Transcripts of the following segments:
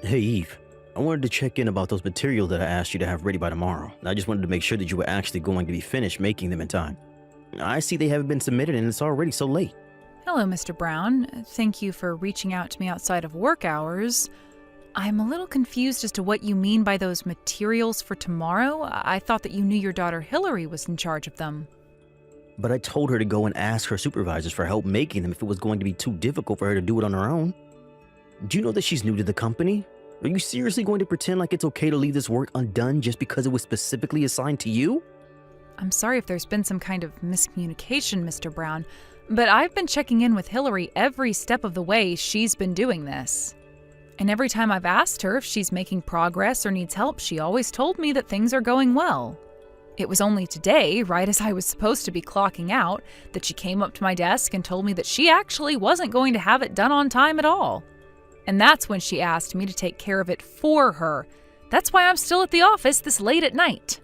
Hey Eve, I wanted to check in about those materials that I asked you to have ready by tomorrow. I just wanted to make sure that you were actually going to be finished making them in time. I see they haven't been submitted and it's already so late. Hello, Mr. Brown. Thank you for reaching out to me outside of work hours. I'm a little confused as to what you mean by those materials for tomorrow. I thought that you knew your daughter Hillary was in charge of them. But I told her to go and ask her supervisors for help making them if it was going to be too difficult for her to do it on her own. Do you know that she's new to the company? Are you seriously going to pretend like it's okay to leave this work undone just because it was specifically assigned to you? I'm sorry if there's been some kind of miscommunication, Mr. Brown, but I've been checking in with Hillary every step of the way she's been doing this. And every time I've asked her if she's making progress or needs help, she always told me that things are going well. It was only today, right as I was supposed to be clocking out, that she came up to my desk and told me that she actually wasn't going to have it done on time at all. And that's when she asked me to take care of it for her. That's why I'm still at the office this late at night.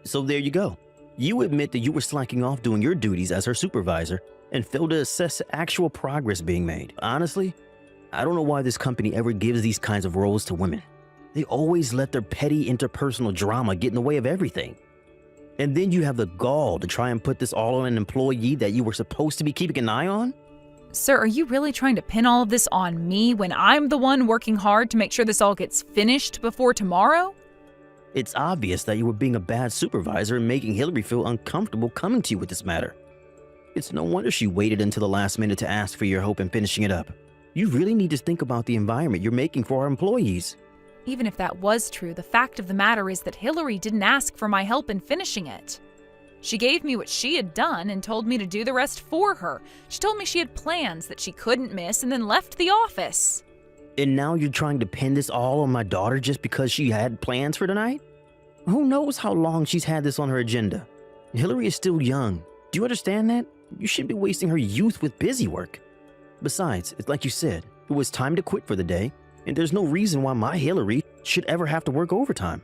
So there you go. You admit that you were slacking off doing your duties as her supervisor and failed to assess actual progress being made. Honestly, I don't know why this company ever gives these kinds of roles to women. They always let their petty interpersonal drama get in the way of everything. And then you have the gall to try and put this all on an employee that you were supposed to be keeping an eye on? Sir, are you really trying to pin all of this on me when I'm the one working hard to make sure this all gets finished before tomorrow? It's obvious that you were being a bad supervisor and making Hillary feel uncomfortable coming to you with this matter. It's no wonder she waited until the last minute to ask for your help in finishing it up. You really need to think about the environment you're making for our employees. Even if that was true, the fact of the matter is that Hillary didn't ask for my help in finishing it. She gave me what she had done and told me to do the rest for her. She told me she had plans that she couldn't miss and then left the office. And now you're trying to pin this all on my daughter just because she had plans for tonight? Who knows how long she's had this on her agenda? Hillary is still young. Do you understand that? You shouldn't be wasting her youth with busy work. Besides, it's like you said, it was time to quit for the day, and there's no reason why my Hillary should ever have to work overtime.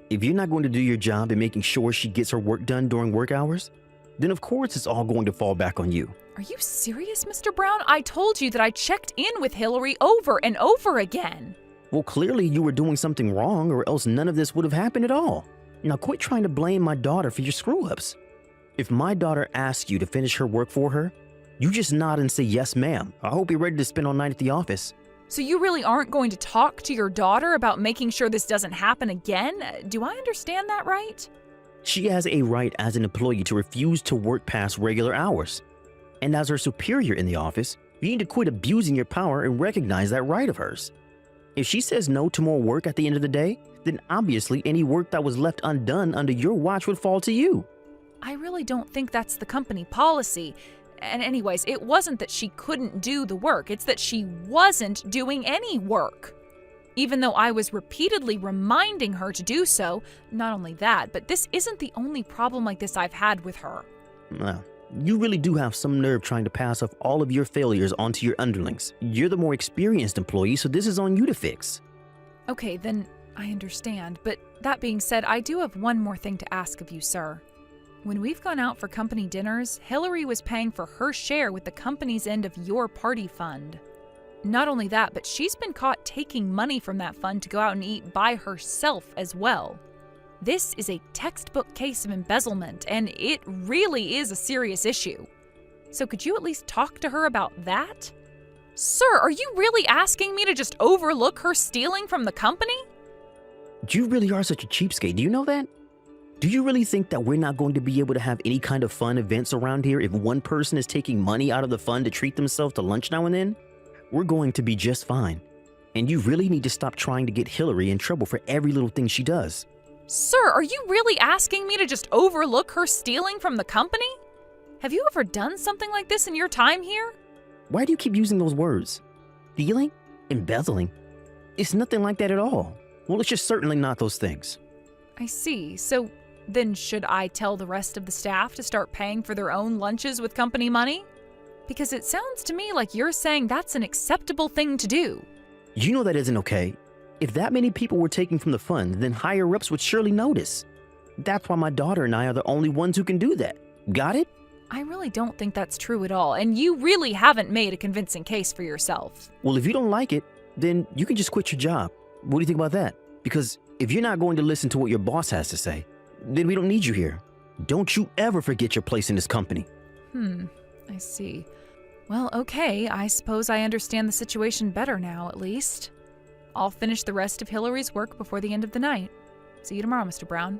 If you're not going to do your job in making sure she gets her work done during work hours, then of course it's all going to fall back on you. Are you serious, Mr. Brown? I told you that I checked in with Hillary over and over again. Well, clearly you were doing something wrong or else none of this would have happened at all. Now quit trying to blame my daughter for your screw-ups. If my daughter asks you to finish her work for her, you just nod and say, yes, ma'am. I hope you're ready to spend all night at the office. So you really aren't going to talk to your daughter about making sure this doesn't happen again? Do I understand that right? She has a right as an employee to refuse to work past regular hours. And as her superior in the office, you need to quit abusing your power and recognize that right of hers. If she says no to more work at the end of the day, then obviously any work that was left undone under your watch would fall to you. I really don't think that's the company policy. And anyways, it wasn't that she couldn't do the work, it's that she wasn't doing any work. Even though I was repeatedly reminding her to do so, not only that, but this isn't the only problem like this I've had with her. Well, you really do have some nerve trying to pass off all of your failures onto your underlings. You're the more experienced employee, so this is on you to fix. Okay, then I understand, but that being said, I do have one more thing to ask of you, sir. When we've gone out for company dinners, Hillary was paying for her share with the company's end of your party fund. Not only that, but she's been caught taking money from that fund to go out and eat by herself as well. This is a textbook case of embezzlement, and it really is a serious issue. So could you at least talk to her about that? Sir, are you really asking me to just overlook her stealing from the company? You really are such a cheapskate, do you know that? Do you really think that we're not going to be able to have any kind of fun events around here if one person is taking money out of the fund to treat themselves to lunch now and then? We're going to be just fine. And you really need to stop trying to get Hillary in trouble for every little thing she does. Sir, are you really asking me to just overlook her stealing from the company? Have you ever done something like this in your time here? Why do you keep using those words? Stealing? Embezzling? It's nothing like that at all. Well, it's just certainly not those things. I see. So then should I tell the rest of the staff to start paying for their own lunches with company money? Because it sounds to me like you're saying that's an acceptable thing to do. You know that isn't okay. If that many people were taking from the fund, then higher-ups would surely notice. That's why my daughter and I are the only ones who can do that. Got it? I really don't think that's true at all, and you really haven't made a convincing case for yourself. Well, if you don't like it, then you can just quit your job. What do you think about that? Because if you're not going to listen to what your boss has to say, then we don't need you here. Don't you ever forget your place in this company. I see. Well, okay, I suppose I understand the situation better now, at least. I'll finish the rest of Hillary's work before the end of the night. See you tomorrow, Mr. Brown.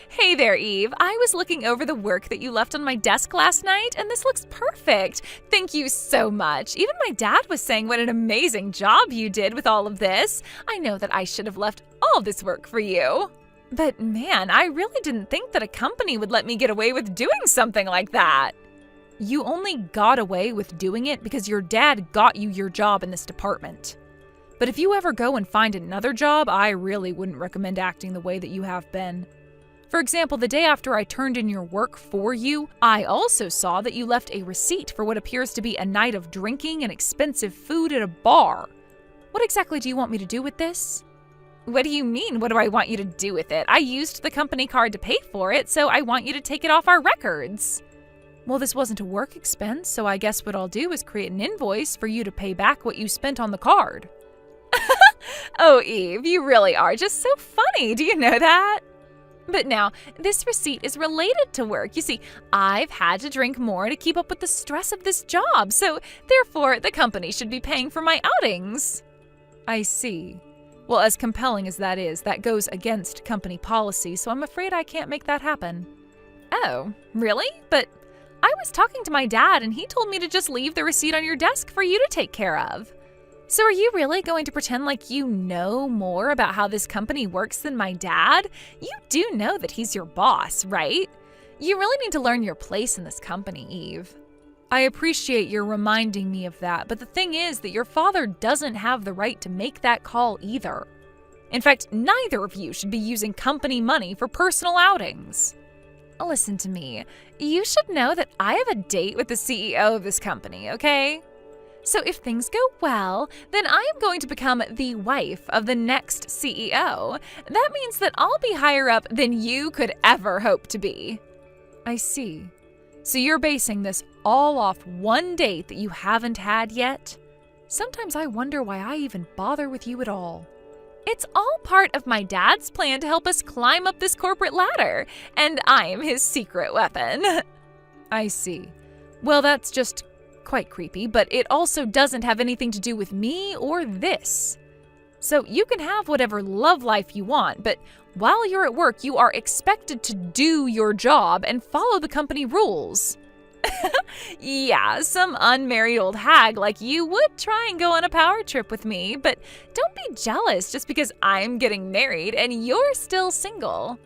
Hey there, Eve. I was looking over the work that you left on my desk last night, and this looks perfect. Thank you so much. Even my dad was saying what an amazing job you did with all of this. I know that I should have left all this work for you. But man, I really didn't think that a company would let me get away with doing something like that. You only got away with doing it because your dad got you your job in this department. But if you ever go and find another job, I really wouldn't recommend acting the way that you have been. For example, the day after I turned in your work for you, I also saw that you left a receipt for what appears to be a night of drinking and expensive food at a bar. What exactly do you want me to do with this? What do you mean, what do I want you to do with it? I used the company card to pay for it, so I want you to take it off our records. Well, this wasn't a work expense, so I guess what I'll do is create an invoice for you to pay back what you spent on the card. Oh, Eve, you really are just so funny. Do you know that? But now, this receipt is related to work. You see, I've had to drink more to keep up with the stress of this job, so therefore the company should be paying for my outings. I see. Well, as compelling as that is, that goes against company policy, so I'm afraid I can't make that happen. Oh, really? But I was talking to my dad and he told me to just leave the receipt on your desk for you to take care of. So are you really going to pretend like you know more about how this company works than my dad? You do know that he's your boss, right? You really need to learn your place in this company, Eve. I appreciate your reminding me of that, but the thing is that your father doesn't have the right to make that call either. In fact, neither of you should be using company money for personal outings. Listen to me. You should know that I have a date with the CEO of this company, okay? So if things go well, then I am going to become the wife of the next CEO. That means that I'll be higher up than you could ever hope to be. I see. So you're basing this all off one date that you haven't had yet? Sometimes I wonder why I even bother with you at all. It's all part of my dad's plan to help us climb up this corporate ladder, and I am his secret weapon. I see. Well, that's just quite creepy, but it also doesn't have anything to do with me or this. So you can have whatever love life you want, but while you're at work, you are expected to do your job and follow the company rules. Yeah, some unmarried old hag like you would try and go on a power trip with me, but don't be jealous just because I'm getting married and you're still single.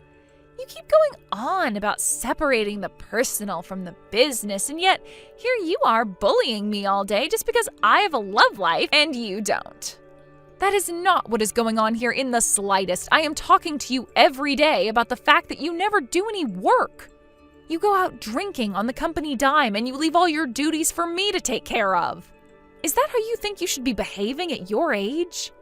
You keep going on about separating the personal from the business, and yet here you are bullying me all day just because I have a love life and you don't. That is not what is going on here in the slightest. I am talking to you every day about the fact that you never do any work. You go out drinking on the company dime and you leave all your duties for me to take care of. Is that how you think you should be behaving at your age?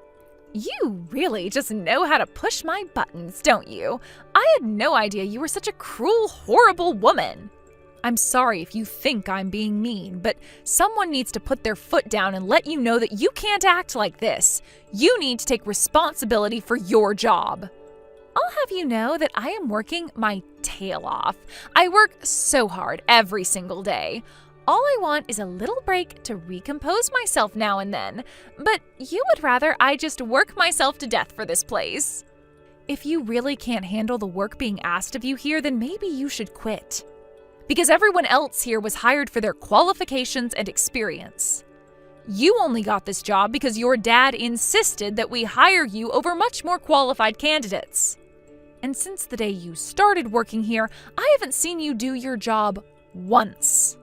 You really just know how to push my buttons, don't you? I had no idea you were such a cruel, horrible woman. I'm sorry if you think I'm being mean, but someone needs to put their foot down and let you know that you can't act like this. You need to take responsibility for your job. I'll have you know that I am working my tail off. I work so hard every single day. All I want is a little break to recompose myself now and then, but you would rather I just work myself to death for this place. If you really can't handle the work being asked of you here, then maybe you should quit. Because everyone else here was hired for their qualifications and experience. You only got this job because your dad insisted that we hire you over much more qualified candidates. And since the day you started working here, I haven't seen you do your job once.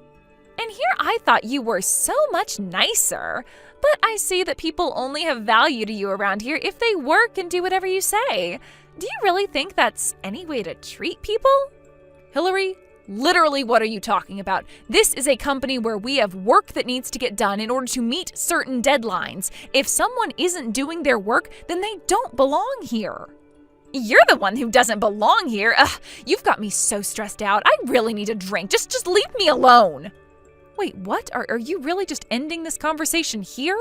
And here I thought you were so much nicer, but I see that people only have value to you around here if they work and do whatever you say. Do you really think that's any way to treat people? Hillary, literally what are you talking about? This is a company where we have work that needs to get done in order to meet certain deadlines. If someone isn't doing their work, then they don't belong here. You're the one who doesn't belong here. Ugh, you've got me so stressed out. I really need a drink. Just leave me alone. Wait, what? Are you really just ending this conversation here?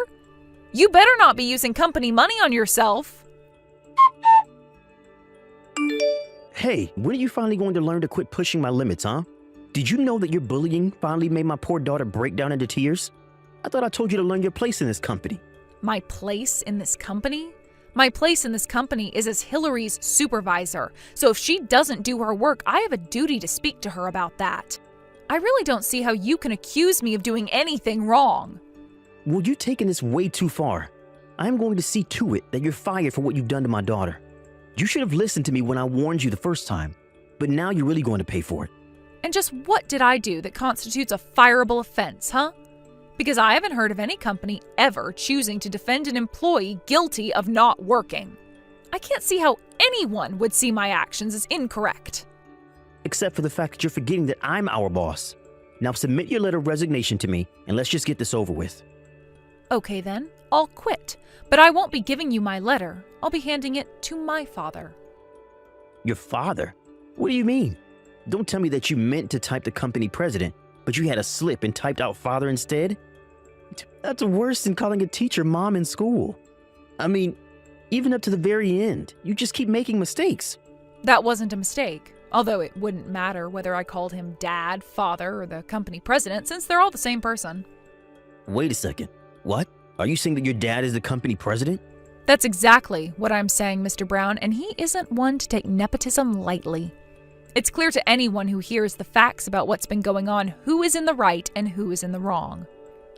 You better not be using company money on yourself. Hey, when are you finally going to learn to quit pushing my limits, huh? Did you know that your bullying finally made my poor daughter break down into tears? I thought I told you to learn your place in this company. My place in this company? My place in this company is as Hillary's supervisor, so if she doesn't do her work, I have a duty to speak to her about that. I really don't see how you can accuse me of doing anything wrong. Well, you're taking this way too far. I'm going to see to it that you're fired for what you've done to my daughter. You should have listened to me when I warned you the first time, but now you're really going to pay for it. And just what did I do that constitutes a fireable offense, huh? Because I haven't heard of any company ever choosing to defend an employee guilty of not working. I can't see how anyone would see my actions as incorrect. Except for the fact that you're forgetting that I'm our boss. Now submit your letter of resignation to me, and let's just get this over with. Okay then, I'll quit. But I won't be giving you my letter. I'll be handing it to my father. Your father? What do you mean? Don't tell me that you meant to type the company president, but you had a slip and typed out father instead? That's worse than calling a teacher mom in school. I mean, even up to the very end, you just keep making mistakes. That wasn't a mistake, although it wouldn't matter whether I called him dad, father, or the company president, since they're all the same person. Wait a second. What? Are you saying that your dad is the company president? That's exactly what I'm saying, Mr. Brown, and he isn't one to take nepotism lightly. It's clear to anyone who hears the facts about what's been going on who is in the right and who is in the wrong.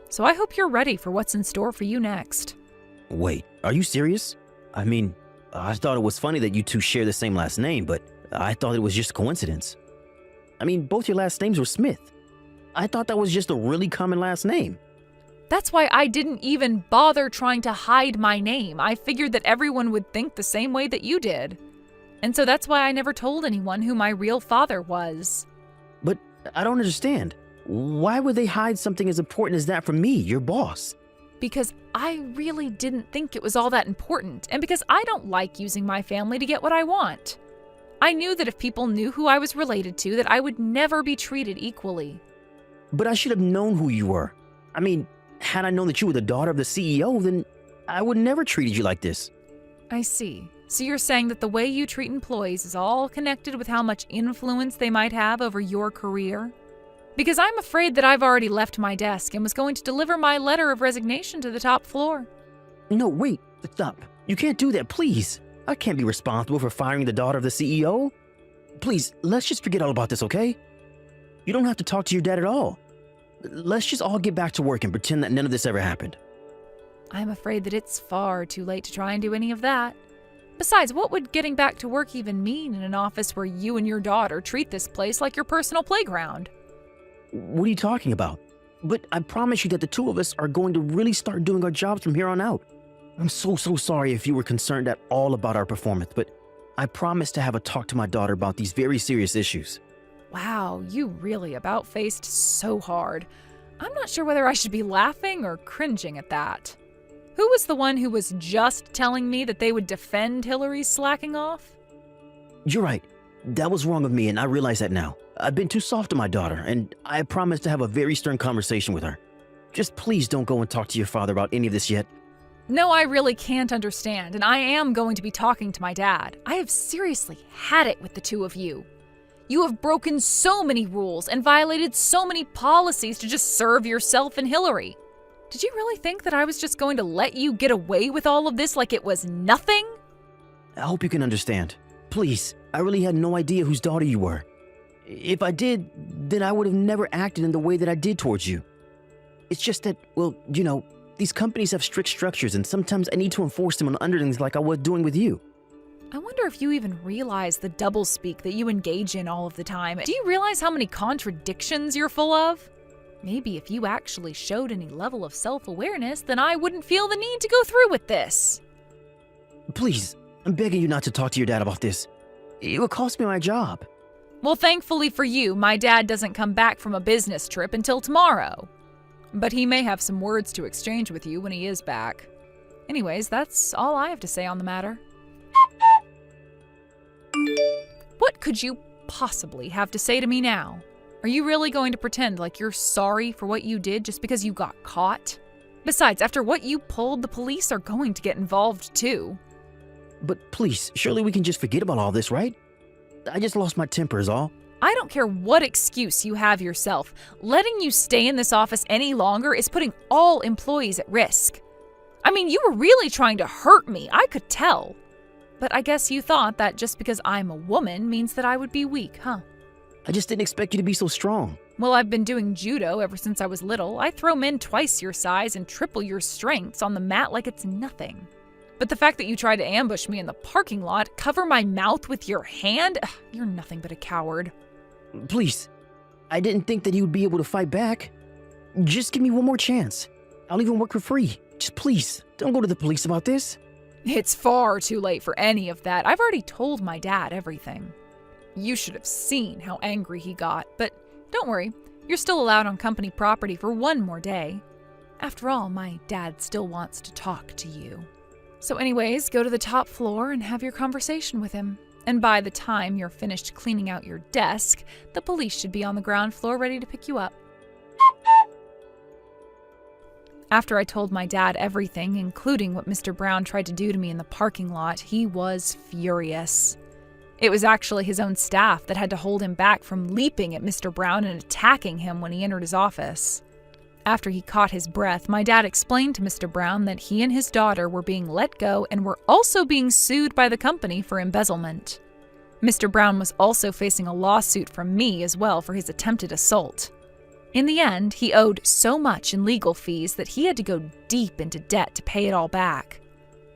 So I hope you're ready for what's in store for you next. Wait, are you serious? I mean, I thought it was funny that you two share the same last name, but I thought it was just a coincidence. I mean, both your last names were Smith. I thought that was just a really common last name. That's why I didn't even bother trying to hide my name. I figured that everyone would think the same way that you did. And so that's why I never told anyone who my real father was. But I don't understand. Why would they hide something as important as that from me, your boss? Because I really didn't think it was all that important, and because I don't like using my family to get what I want. I knew that if people knew who I was related to, that I would never be treated equally. But I should have known who you were. I mean, had I known that you were the daughter of the CEO, then I would never treated you like this. I see. So you're saying that the way you treat employees is all connected with how much influence they might have over your career? Because I'm afraid that I've already left my desk and was going to deliver my letter of resignation to the top floor. No, wait, stop. You can't do that, please. I can't be responsible for firing the daughter of the CEO. Please, let's just forget all about this, okay? You don't have to talk to your dad at all. Let's just all get back to work and pretend that none of this ever happened. I'm afraid that it's far too late to try and do any of that. Besides, what would getting back to work even mean in an office where you and your daughter treat this place like your personal playground? What are you talking about? But I promise you that the two of us are going to really start doing our jobs from here on out. I'm so sorry if you were concerned at all about our performance, but I promise to have a talk to my daughter about these very serious issues. Wow, you really about-faced so hard. I'm not sure whether I should be laughing or cringing at that. Who was the one who was just telling me that they would defend Hillary's slacking off? You're right. That was wrong of me, and I realize that now. I've been too soft to my daughter, and I promise to have a very stern conversation with her. Just please don't go and talk to your father about any of this yet. No, I really can't understand, and I am going to be talking to my dad. I have seriously had it with the two of you. You have broken so many rules and violated so many policies to just serve yourself and Hillary. Did you really think that I was just going to let you get away with all of this like it was nothing? I hope you can understand. Please, I really had no idea whose daughter you were. If I did, then I would have never acted in the way that I did towards you. It's just that, well, you know, these companies have strict structures and sometimes I need to enforce them on underlings like I was doing with you. I wonder if you even realize the doublespeak that you engage in all of the time. Do you realize how many contradictions you're full of? Maybe if you actually showed any level of self-awareness, then I wouldn't feel the need to go through with this. Please, I'm begging you not to talk to your dad about this. It would cost me my job. Well, thankfully for you, my dad doesn't come back from a business trip until tomorrow. But he may have some words to exchange with you when he is back. Anyways, that's all I have to say on the matter. What could you possibly have to say to me now? Are you really going to pretend like you're sorry for what you did just because you got caught? Besides, after what you pulled, the police are going to get involved too. But please, surely we can just forget about all this, right? I just lost my temper is all. I don't care what excuse you have yourself. Letting you stay in this office any longer is putting all employees at risk. I mean, you were really trying to hurt me, I could tell. But I guess you thought that just because I'm a woman means that I would be weak, huh? I just didn't expect you to be so strong. Well, I've been doing judo ever since I was little. I throw men twice your size and triple your strengths on the mat like it's nothing. But the fact that you tried to ambush me in the parking lot, cover my mouth with your hand, you're nothing but a coward. Please, I didn't think that you would be able to fight back. Just give me one more chance. I'll even work for free. Just please, don't go to the police about this. It's far too late for any of that. I've already told my dad everything. You should have seen how angry he got, but don't worry, you're still allowed on company property for one more day. After all, my dad still wants to talk to you. So anyways, go to the top floor and have your conversation with him. And by the time you're finished cleaning out your desk, the police should be on the ground floor ready to pick you up. After I told my dad everything, including what Mr. Brown tried to do to me in the parking lot, he was furious. It was actually his own staff that had to hold him back from leaping at Mr. Brown and attacking him when he entered his office. After he caught his breath, my dad explained to Mr. Brown that he and his daughter were being let go and were also being sued by the company for embezzlement. Mr. Brown was also facing a lawsuit from me as well for his attempted assault. In the end, he owed so much in legal fees that he had to go deep into debt to pay it all back.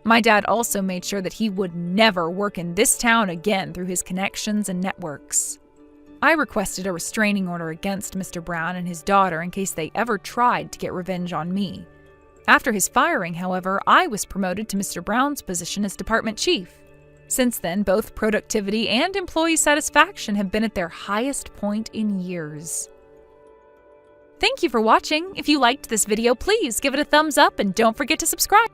My dad also made sure that he would never work in this town again through his connections and networks. I requested a restraining order against Mr. Brown and his daughter in case they ever tried to get revenge on me. After his firing, however, I was promoted to Mr. Brown's position as department chief. Since then, both productivity and employee satisfaction have been at their highest point in years. Thank you for watching. If you liked this video, please give it a thumbs up and don't forget to subscribe.